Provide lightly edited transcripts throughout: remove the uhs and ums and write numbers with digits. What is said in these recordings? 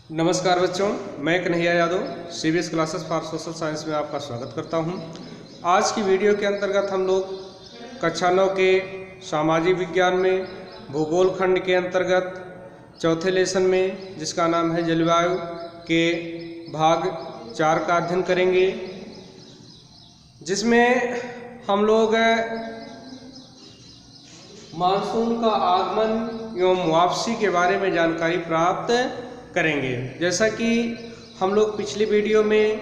नमस्कार बच्चों, मैं Kanhaiya Yadav CBS classes for social science में आपका स्वागत करता हूं। आज की वीडियो के अंतर्गत हम लोग कक्षा 9 के सामाजिक विज्ञान में भूगोल खंड के अंतर्गत चौथे लेसन में, जिसका नाम है जलवायु, के भाग 4 का अध्ययन करेंगे, जिसमें हम लोग मानसून का आगमन एवं वापसी के बारे में जानकारी प्राप्त करेंगे। जैसा कि हम लोग पिछली वीडियो में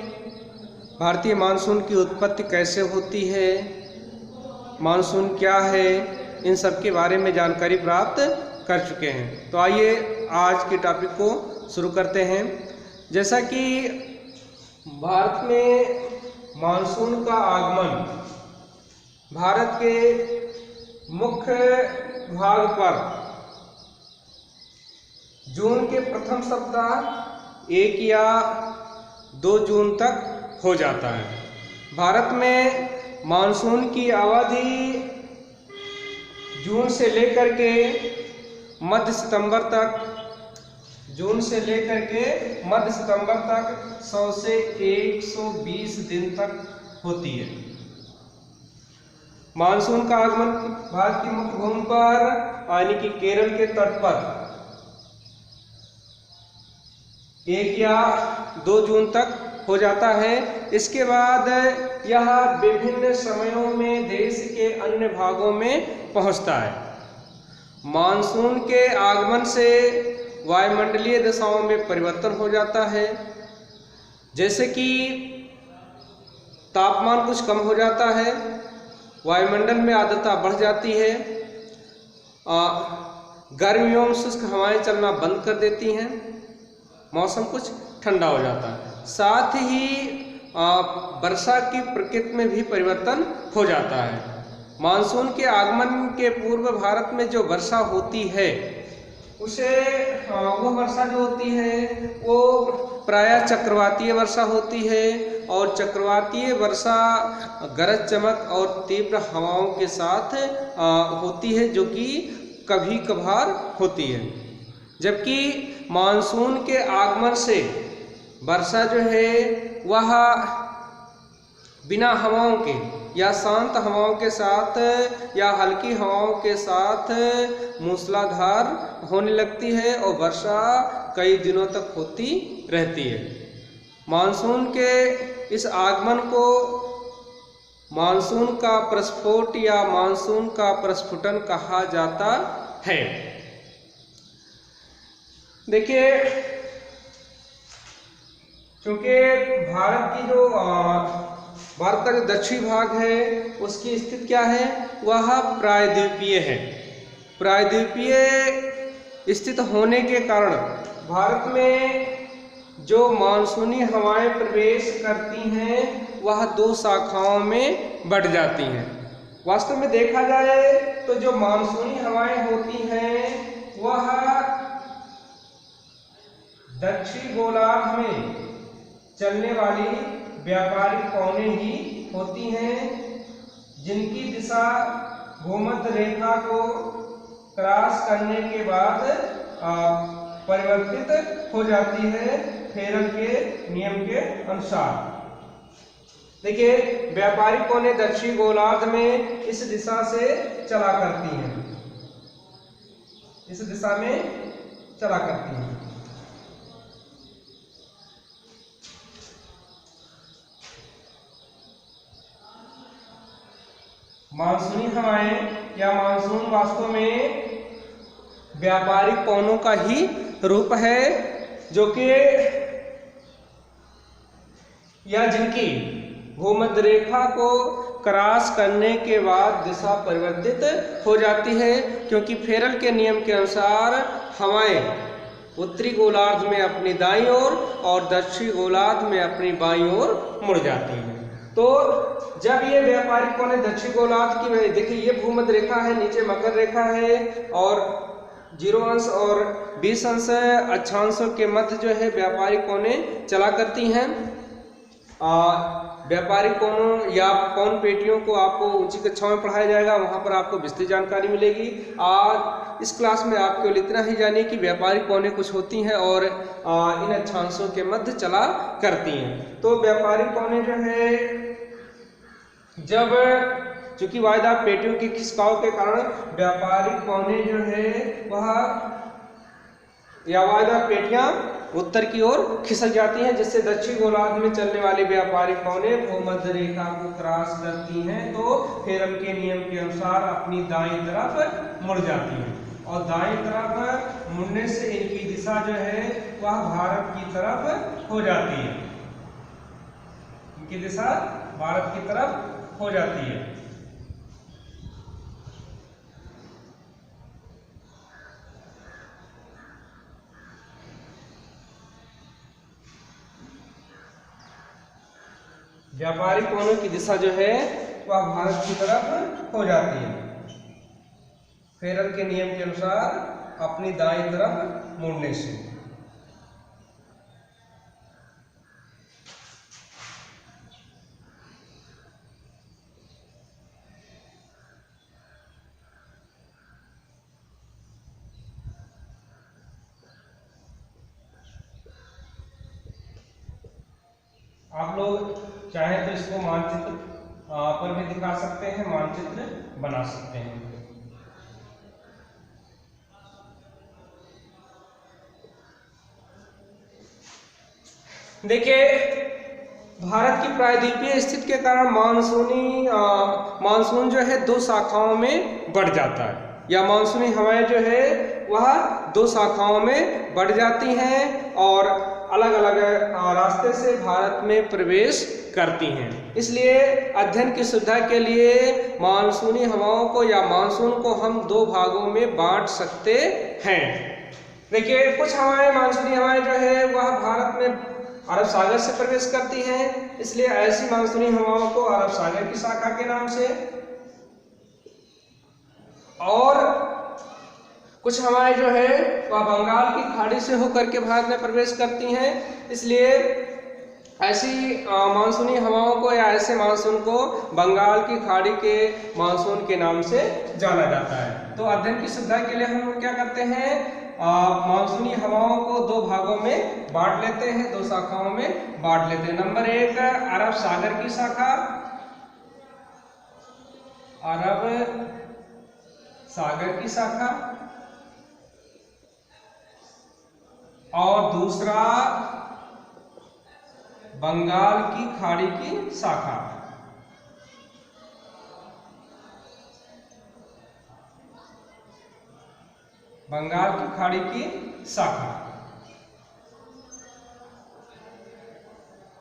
भारतीय मानसून की उत्पत्ति कैसे होती है, मानसून क्या है, इन सब के बारे में जानकारी प्राप्त कर चुके हैं। तो आइए आज के टॉपिक को शुरू करते हैं। जैसा कि भारत में मानसून का आगमन भारत के मुख्य भाग पर जून के प्रथम सप्ताह 1 या 2 जून तक हो जाता है। भारत में मानसून की अवधि जून से लेकर के मध्य सितंबर तक 100 से 120 दिन तक होती है। मानसून का आगमन भारत की मुख्य भूमि पर यानी कि केरल के तट पर 1 या 2 जून तक हो जाता है। इसके बाद यह विभिन्न समयों में देश के अन्य भागों में पहुंचता है। मानसून के आगमन से वायुमंडलीय दशाओं में परिवर्तन हो जाता है, जैसे कि तापमान कुछ कम हो जाता है, वायुमंडल में आर्द्रता बढ़ जाती है, गर्म एवं शुष्क हवाएं चलना बंद कर देती हैं, मौसम कुछ ठंडा हो जाता है। साथ ही वर्षा की प्रकृति में भी परिवर्तन हो जाता है। मानसून के आगमन के पूर्व भारत में जो वर्षा होती है उसे वो वर्षा जो होती है वो प्रायः चक्रवातीय वर्षा होती है, और चक्रवातीय वर्षा गरज चमक और तीव्र हवाओं के साथ होती है, जो कि कभी कभार होती है। जबकि मानसून के आगमन से वर्षा जो है वह बिना हवाओं के या शांत हवाओं के साथ या हल्की हवाओं के साथ मूसलाधार होने लगती है और वर्षा कई दिनों तक होती रहती है। मानसून के इस आगमन को मानसून का प्रस्फोट या मानसून का प्रस्फुटन कहा जाता है। देखिए, क्योंकि भारत का जो दक्षिणी भाग है उसकी स्थिति क्या है, वह प्रायद्वीपीय है। प्रायद्वीपीय स्थित होने के कारण भारत में जो मानसूनी हवाएं प्रवेश करती हैं वह 2 शाखाओं में बंट जाती हैं। वास्तव में देखा जाए तो जो मानसूनी हवाएं होती हैं वह दक्षिणी गोलार्ध में चलने वाली व्यापारिक पवनें ही होती हैं, जिनकी दिशा भूमध्य रेखा को क्रॉस करने के बाद परिवर्तित हो जाती है फेरल के नियम के अनुसार। देखिए, व्यापारिक पवनें दक्षिणी गोलार्ध में इस दिशा से चला करती हैं, इस दिशा में चला करती हैं। मानसूनी हवाएं या मानसून वास्तव में व्यापारिक पवनों का ही रूप है, जो कि या जिनकी भूमध्य रेखा को क्रॉस करने के बाद दिशा परिवर्तित हो जाती है, क्योंकि फेरल के नियम के अनुसार हवाएं उत्तरी गोलार्ध में अपनी दाईं ओर और दक्षिणी गोलार्ध में अपनी बाईं ओर मुड़ जाती हैं। तो जब ये व्यापारिक पवनें दक्षिणी गोलार्ध की, देखिए ये भूमध्य रेखा है, नीचे मकर रेखा है और 0 अंश और 20 अंश अक्षांशों के मध्य जो है व्यापारिक पवनें चला करती हैं। व्यापारिक पवनों या पवन पेटियों को आपको ऊंची कक्षाओं में पढ़ाया जाएगा, वहां पर आपको विस्तृत जानकारी मिलेगी। आज इस क्लास में आप केवल इतना ही जानिए कि व्यापारिक पौने कुछ होती हैं और इन अक्षांशों के मध्य चला करती हैं। तो व्यापारिक पौने जो है, जब चूंकि वायदा पेटियों के खिसकाव के कारण व्यापारिक पौने जो है वह या वायदा पेटियां उत्तर की ओर खिसक जाती हैं, जिससे दक्षिण गोलार्ध में चलने वाली व्यापारिक पौने भूमध्य रेखा को क्रॉस करती हैं तो फेरम के नियम के अनुसार अपनी दाईं तरफ मुड़ जाती हैं और दाईं तरफ मुड़ने से इनकी दिशा जो है वह भारत की तरफ हो जाती है। इनकी दिशा भारत की तरफ हो जाती है। व्यापारिक पौनों की दिशा जो है वह भारत की तरफ हो जाती है, फेरल के नियम के अनुसार अपनी दाईं तरफ मुड़ने से। आप लोग चाहे तो इसको मानचित्र पर भी दिखा सकते हैं, मानचित्र बना सकते हैं। देखिए, भारत की प्रायद्वीपीय स्थिति के कारण मानसून जो है दो शाखाओं में बढ़ जाता है, या मानसूनी हवाएं जो है वह दो शाखाओं में बढ़ जाती हैं और अलग अलग रास्ते से भारत में प्रवेश करती हैं। इसलिए अध्ययन की सुविधा के लिए मानसूनी हवाओं को या मानसून को हम दो भागों में बांट सकते हैं। देखिए, कुछ हवाएं मानसूनी हवाएं जो है वह भारत में अरब सागर से प्रवेश करती हैं, इसलिए ऐसी मानसूनी हवाओं को अरब सागर की शाखा के नाम से, और कुछ हवाएं जो है वह बंगाल की खाड़ी से होकर के भारत में प्रवेश करती हैं, इसलिए ऐसी मानसूनी हवाओं को या ऐसे मानसून को बंगाल की खाड़ी के मानसून के नाम से जाना जाता है। तो अध्ययन की सुविधा के लिए हम लोग क्या करते हैं, मानसूनी हवाओं को दो भागों में बांट लेते हैं, दो शाखाओं में बांट लेते हैं। नंबर एक, अरब सागर की शाखा, अरब सागर की शाखा, और दूसरा बंगाल की खाड़ी की शाखा। बंगाल की खाड़ी की शाखा।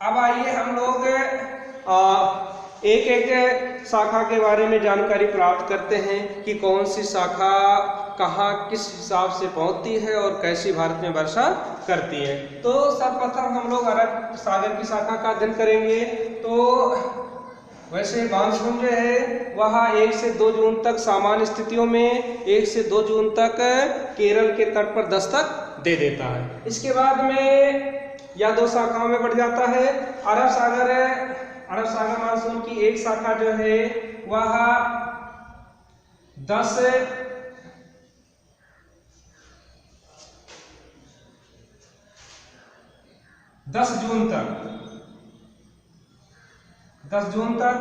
अब आइए हम लोग एक एक शाखा के बारे में जानकारी प्राप्त करते हैं कि कौन सी शाखा कहाँ किस हिसाब से पहुंचती है और कैसी भारत में वर्षा करती है। तो सर्वप्रथम हम लोग अरब सागर की शाखा का अध्ययन करेंगे। तो वैसे मानसून जो है वह 1 से 2 जून तक सामान्य स्थितियों में 1 से 2 जून तक केरल के तट पर दस्तक दे देता है। इसके बाद में या दो शाखाओं में बढ़ जाता है। अरब सागर मानसून की एक शाखा जो है वह 10 जून तक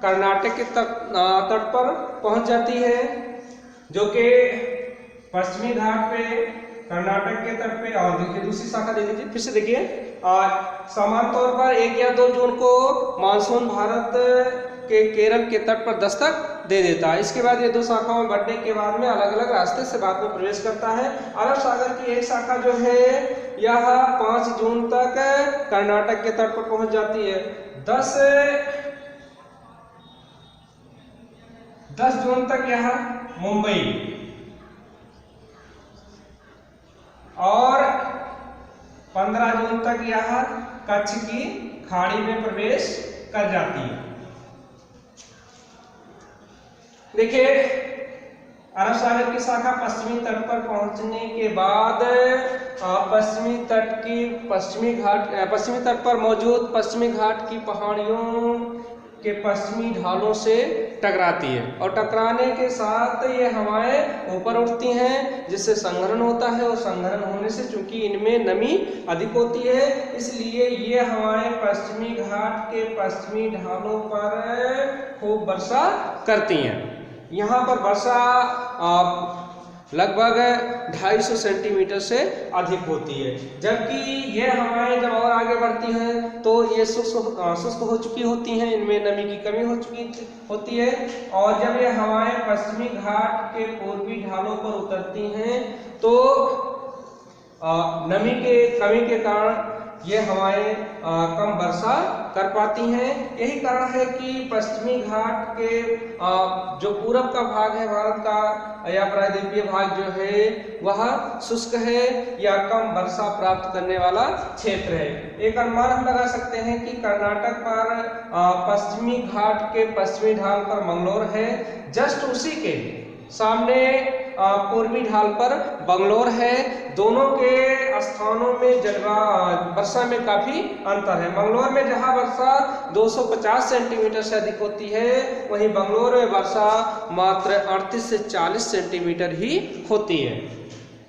कर्नाटक के तट पर पहुंच जाती है, जो कि पश्चिमी घाट पे कर्नाटक के तट पे। और देखिए दूसरी शाखा दे दीजिए, फिर से देखिए, सामान्य तौर पर 1 या 2 जून को मानसून भारत के केरल के तट पर दस्तक दे देता है। इसके बाद ये दो शाखाओं में बढ़ने के बाद में अलग अलग रास्ते से भारत में प्रवेश करता है। अरब सागर की एक शाखा जो है यह 5 जून तक कर्नाटक के तट पर पहुंच जाती है। 10 जून तक यह मुंबई और 15 जून तक यह कच्छ की खाड़ी में प्रवेश कर जाती है। देखिए, अरब सागर की शाखा पश्चिमी तट पर पहुंचने के बाद पश्चिमी तट पर मौजूद पश्चिमी घाट की पहाड़ियों के पश्चिमी ढालों से टकराती है और टकराने के साथ ये हवाएं ऊपर उठती हैं, जिससे संघनन होता है और संघनन होने से चूंकि इनमें नमी अधिक होती है, इसलिए ये हवाएं पश्चिमी घाट के पश्चिमी ढालों पर खूब वर्षा करती हैं। यहाँ पर वर्षा लगभग 250 सेंटीमीटर से अधिक होती है, जबकि ये हवाएं जब और आगे बढ़ती हैं तो ये शुष्क हो चुकी होती हैं, इनमें नमी की कमी हो चुकी होती है। और जब ये हवाएं पश्चिमी घाट के पूर्वी ढालों पर उतरती हैं तो नमी के कमी के कारण ये हवाएं कम वर्षा कर पाती हैं। यही कारण है कि पश्चिमी घाट के जो पूरब का भाग है भारत का या प्रायद्वीपीय भाग जो है वह शुष्क है या कम वर्षा प्राप्त करने वाला क्षेत्र है। एक अनुमान हम लगा सकते हैं कि कर्नाटक पर पश्चिमी घाट के पश्चिमी ढाल पर मंगलोर है, जस्ट उसी के सामने पूर्वी ढाल पर बंगलोर है। दोनों के स्थानों में वर्षा में काफी अंतर है। मंगलोर में जहां वर्षा 250 सेंटीमीटर से अधिक होती है, वहीं बंगलोर में वर्षा मात्र 38 से 40 सेंटीमीटर ही होती है।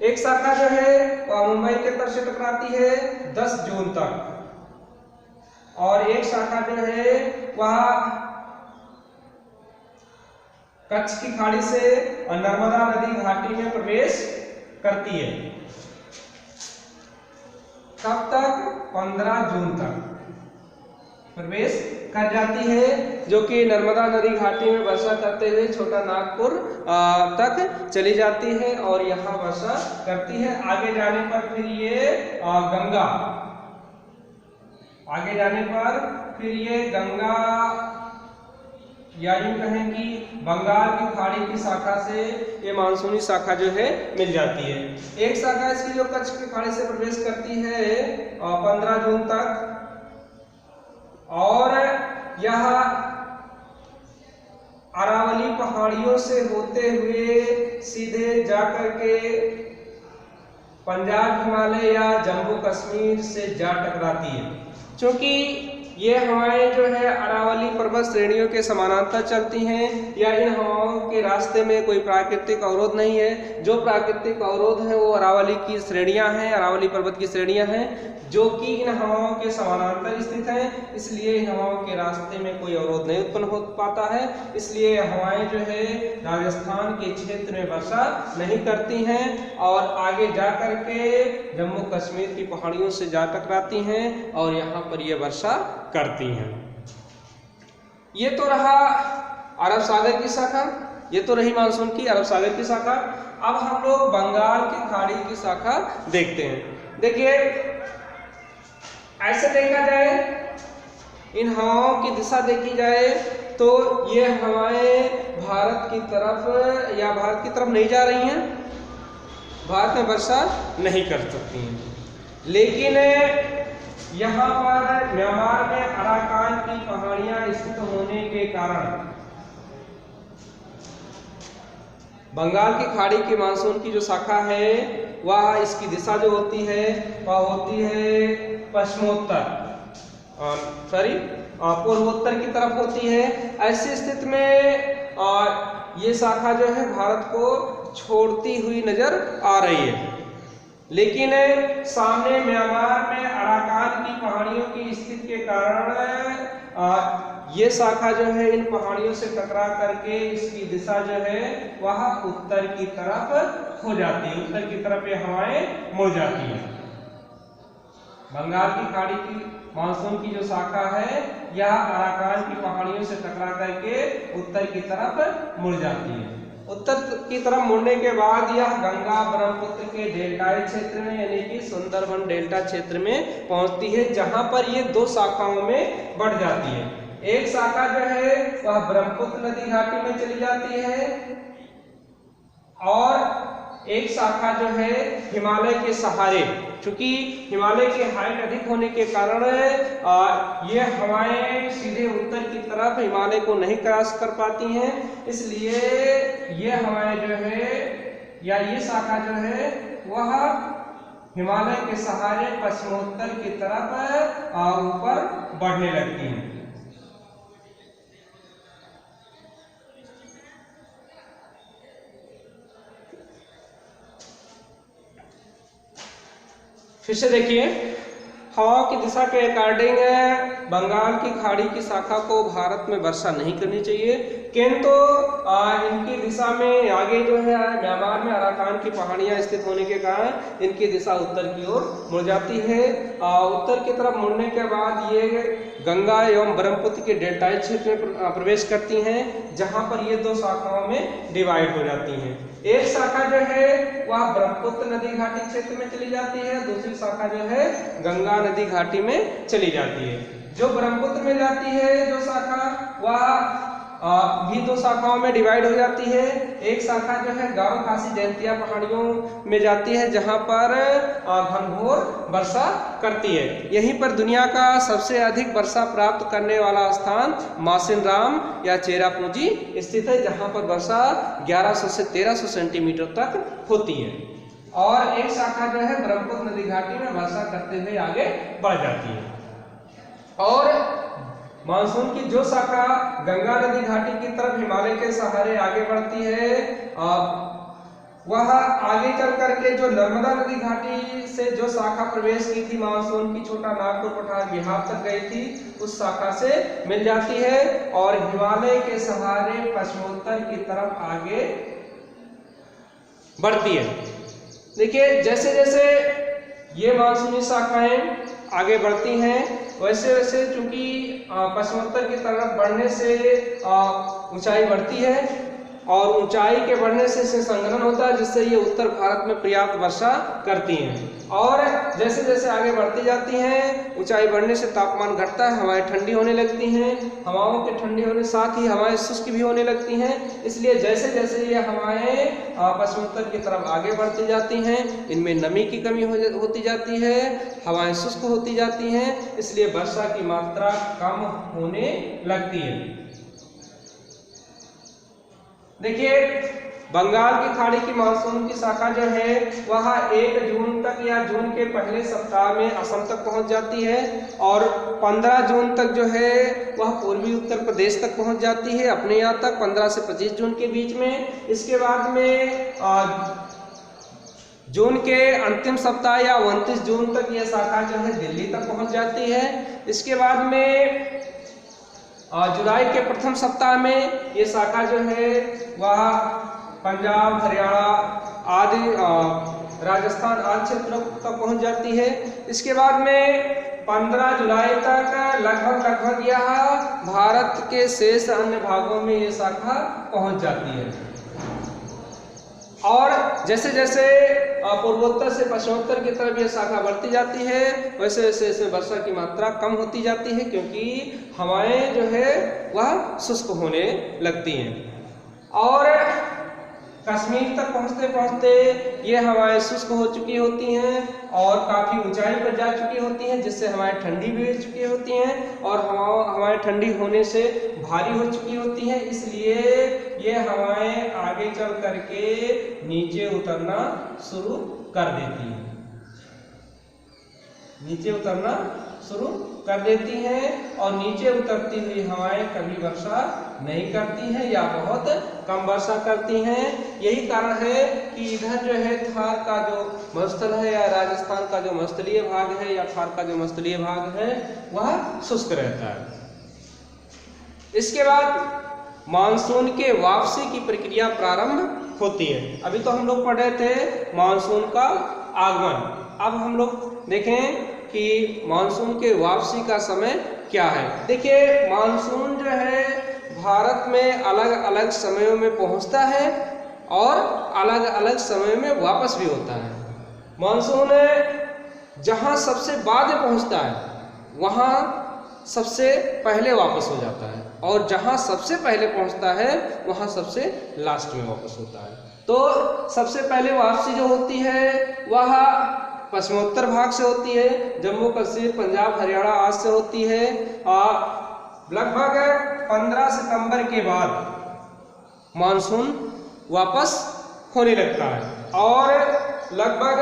एक शाखा जो है मुंबई के तट से टकराती है 10 जून तक, और एक शाखा जो है वह कच्छ की खाड़ी से नर्मदा नदी घाटी में प्रवेश करती है। कब तक? 15 जून तक प्रवेश कर जाती है, जो कि नर्मदा नदी घाटी में वर्षा करते हुए छोटा नागपुर तक चली जाती है और यहाँ वर्षा करती है। आगे जाने पर फिर ये गंगा या यूं कहें कि बंगाल की खाड़ी की शाखा से ये मानसूनी शाखा जो है मिल जाती है। एक शाखा इसकी जो कच्छ की खाड़ी से प्रवेश करती है 15 जून तक, और यह अरावली पहाड़ियों से होते हुए सीधे जाकर के पंजाब, हिमालय या जम्मू कश्मीर से जा टकराती है। क्योंकि ये हवाएं जो है अरावली पर्वत श्रेणियों के समानांतर चलती हैं, या इन हवाओं के रास्ते में कोई प्राकृतिक अवरोध नहीं है। जो प्राकृतिक अवरोध है वो अरावली की श्रेणियां हैं, अरावली पर्वत की श्रेणियां हैं, जो कि इन हवाओं के समानांतर स्थित हैं। इसलिए इन हवाओं के रास्ते में कोई अवरोध नहीं उत्पन्न हो पाता है। इसलिए हवाएं जो है राजस्थान के क्षेत्र में वर्षा नहीं करती हैं और आगे जा करके जम्मू कश्मीर की पहाड़ियों से जा टकराती हैं और यहाँ पर ये वर्षा करती हैं। ये तो रहा अरब सागर की शाखा, ये तो रही मानसून की अरब सागर की शाखा। अब हम लोग बंगाल की खाड़ी की शाखा देखते हैं। देखिए, ऐसे देखा जाए, इन हवाओं की दिशा देखी जाए तो ये हवाएं भारत की तरफ नहीं जा रही हैं, भारत में वर्षा नहीं कर सकती हैं। लेकिन यहाँ पर म्यांमार में अराकान की पहाड़ियां स्थित होने के कारण बंगाल की खाड़ी की मानसून की जो शाखा है वह इसकी दिशा जो होती है वह होती है पूर्वोत्तर की तरफ होती है। ऐसी स्थिति में ये शाखा जो है भारत को छोड़ती हुई नजर आ रही है। लेकिन सामने म्यांमार में अराकान की पहाड़ियों की स्थिति के कारण ये शाखा जो है इन पहाड़ियों से टकरा करके इसकी दिशा जो है वह उत्तर की तरफ हो जाती है, उत्तर की तरफ ये हवाएं मुड़ जाती हैं। बंगाल की खाड़ी की मानसून की जो शाखा है यह अराकान की पहाड़ियों से टकरा करके उत्तर की तरफ मुड़ जाती है। उत्तर की तरफ मुड़ने के बाद यह गंगा ब्रह्मपुत्र के डेल्टाई क्षेत्र में यानी कि सुंदरबन डेल्टा क्षेत्र में पहुंचती है, जहां पर ये दो शाखाओं में बढ़ जाती है। एक शाखा जो है वह ब्रह्मपुत्र नदी घाटी में चली जाती है और एक शाखा जो है हिमालय के सहारे, चूंकि हिमालय की हाइट अधिक होने के कारण ये हवाएं सीधे उत्तर की तरफ हिमालय को नहीं क्रॉस कर पाती हैं, इसलिए ये हवाएं जो है या ये शाखा जो है वह हिमालय के सहारे पश्चिमोत्तर की तरफ ऊपर बढ़ने लगती हैं। फिर से देखिए, हवाओं की दिशा के अकॉर्डिंग बंगाल की खाड़ी की शाखा को भारत में वर्षा नहीं करनी चाहिए, किंतु इनकी दिशा में आगे जो है म्यांमार में अराकान की पहाड़ियां स्थित होने के कारण इनकी दिशा उत्तर की ओर मुड़ जाती है। उत्तर की तरफ मुड़ने के बाद ये गंगा एवं ब्रह्मपुत्र के डेल्टाई क्षेत्र में प्रवेश करती हैं, जहां पर ये दो शाखाओं में डिवाइड हो जाती हैं। एक शाखा जो है वह ब्रह्मपुत्र नदी घाटी क्षेत्र में चली जाती है, दूसरी शाखा जो है गंगा नदी घाटी में चली जाती है। जो ब्रह्मपुत्र में जाती है जो शाखा, वह भी दो शाखाओं में डिवाइड हो जाती है। एक शाखा जो है गारो खासी जयंतिया पहाड़ियों में जाती है, जहां पर घनघोर वर्षा करती है। यहीं पर दुनिया का सबसे अधिक वर्षा प्राप्त करने वाला स्थान मासिनराम या चेरापूंजी स्थित है, जहां पर वर्षा 1100 से 1300 सेंटीमीटर तक होती है। और एक शाखा जो है ब्रह्मपुत्र नदी घाटी में वर्षा करते हुए आगे बढ़ जाती है। और मानसून की जो शाखा गंगा नदी घाटी की तरफ हिमालय के सहारे आगे बढ़ती है, वह आगे चल करके जो नर्मदा नदी घाटी से जो शाखा प्रवेश की थी मानसून की, छोटा नागपुर पठार बिहार तक गई थी, उस शाखा से मिल जाती है और हिमालय के सहारे पश्चिमोत्तर की तरफ आगे बढ़ती है। देखिए, जैसे जैसे ये मानसूनी शाखाएं आगे बढ़ती हैं, वैसे वैसे चूंकि पश्चिमोत्तर की तरफ बढ़ने से ऊंचाई बढ़ती है और ऊंचाई के बढ़ने से संघनन होता है, जिससे ये उत्तर भारत में पर्याप्त वर्षा करती हैं। और जैसे जैसे आगे बढ़ती जाती हैं, ऊंचाई बढ़ने से तापमान घटता है, हवाएं ठंडी होने लगती हैं। हवाओं के ठंडी होने साथ ही हवाएं शुष्क भी होने लगती हैं। इसलिए जैसे जैसे ये हवाएं पश्चिमोत्तर की तरफ आगे बढ़ती जाती हैं, इनमें नमी की कमी होती जाती है, हवाएं शुष्क होती जाती हैं, इसलिए वर्षा की मात्रा कम होने लगती है। देखिए, बंगाल की खाड़ी की मानसून की शाखा जो है वह 1 जून तक या जून के पहले सप्ताह में असम तक पहुंच जाती है और 15 जून तक जो है वह पूर्वी उत्तर प्रदेश तक पहुंच जाती है, अपने यहाँ तक 15 से 25 जून के बीच में। इसके बाद में जून के अंतिम सप्ताह या 29 जून तक यह शाखा जो है दिल्ली तक पहुंच जाती है। इसके बाद में जुलाई के प्रथम सप्ताह में ये शाखा जो है वह पंजाब, हरियाणा आदि राजस्थान आदि क्षेत्रों तक पहुंच जाती है। इसके बाद में 15 जुलाई तक लगभग यह भारत के शेष अन्य भागों में ये शाखा पहुंच जाती है। और जैसे जैसे पूर्वोत्तर से पश्चिमोत्तर की तरफ ये शाखा बढ़ती जाती है, वैसे वैसे इसमें वर्षा की मात्रा कम होती जाती है, क्योंकि हवाएं जो है वह शुष्क होने लगती हैं। और कश्मीर तक पहुंचते पहुंचते ये हवाएं शुष्क हो चुकी होती हैं और काफ़ी ऊंचाई पर जा चुकी होती हैं, जिससे हवाएं ठंडी भी हो चुकी होती हैं और हवाएं ठंडी होने से भारी हो चुकी होती हैं। इसलिए ये हवाएं आगे चल करके नीचे उतरना शुरू कर देती हैं, नीचे उतरना शुरू कर देती हैं और नीचे उतरती हुई हवाएं कभी वर्षा नहीं करती हैं या बहुत कम वर्षा करती हैं। यही कारण है कि इधर जो है थार का जो मरुस्थल है या राजस्थान का जो मरुस्थलीय भाग है या थार का जो मरुस्थलीय भाग है वह शुष्क रहता है। इसके बाद मानसून के वापसी की प्रक्रिया प्रारंभ होती है। अभी तो हम लोग पढ़ रहे थे मानसून का आगमन, अब हम लोग देखें कि मानसून के वापसी का समय क्या है। देखिए, मानसून जो है भारत में अलग अलग समयों में पहुंचता है और अलग अलग समय में वापस भी होता है। मानसून जहां सबसे बाद में पहुंचता है वहां सबसे पहले वापस हो जाता है और जहां सबसे पहले पहुंचता है वहां सबसे लास्ट में वापस होता है। तो सबसे पहले वापसी जो होती है वह पश्चिमोत्तर भाग से होती है, जम्मू कश्मीर, पंजाब, हरियाणा आदि से होती है। लगभग 15 सितंबर के बाद मानसून वापस होने लगता है और लगभग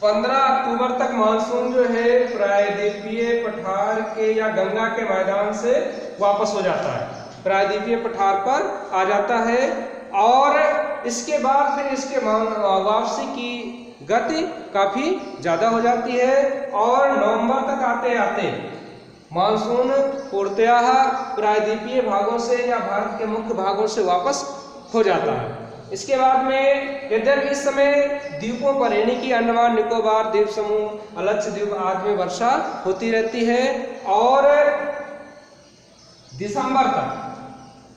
15 अक्टूबर तक मानसून जो है प्रायद्वीपीय पठार के या गंगा के मैदान से वापस हो जाता है, प्रायद्वीपीय पठार पर आ जाता है। और इसके बाद फिर इसके वापसी की गति काफ़ी ज़्यादा हो जाती है और नवंबर तक आते आते मानसून पूर्णतः प्रायद्वीपीय भागों से या भारत के मुख्य भागों से वापस हो जाता है। इसके बाद में यद्यपि इस समय द्वीपों पर यानी कि अंडमान निकोबार द्वीप समूह, लक्षद्वीप आदि में वर्षा होती रहती है और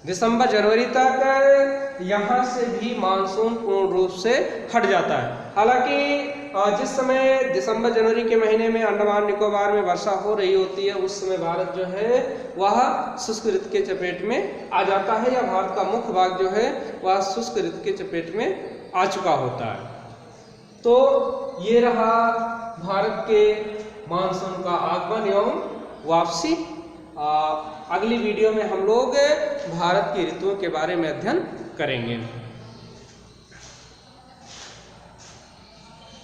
दिसंबर जनवरी तक यहाँ से भी मानसून पूर्ण रूप से हट जाता है। हालांकि जिस समय दिसंबर जनवरी के महीने में अंडमान निकोबार में वर्षा हो रही होती है उस समय भारत जो है वह शुष्क ऋतु के चपेट में आ जाता है या भारत का मुख्य भाग जो है वह शुष्क ऋतु के चपेट में आ चुका होता है। तो ये रहा भारत के मानसून का आगमन एवं वापसी। अगली वीडियो में हम लोग भारत की ऋतुओं के बारे में अध्ययन करेंगे।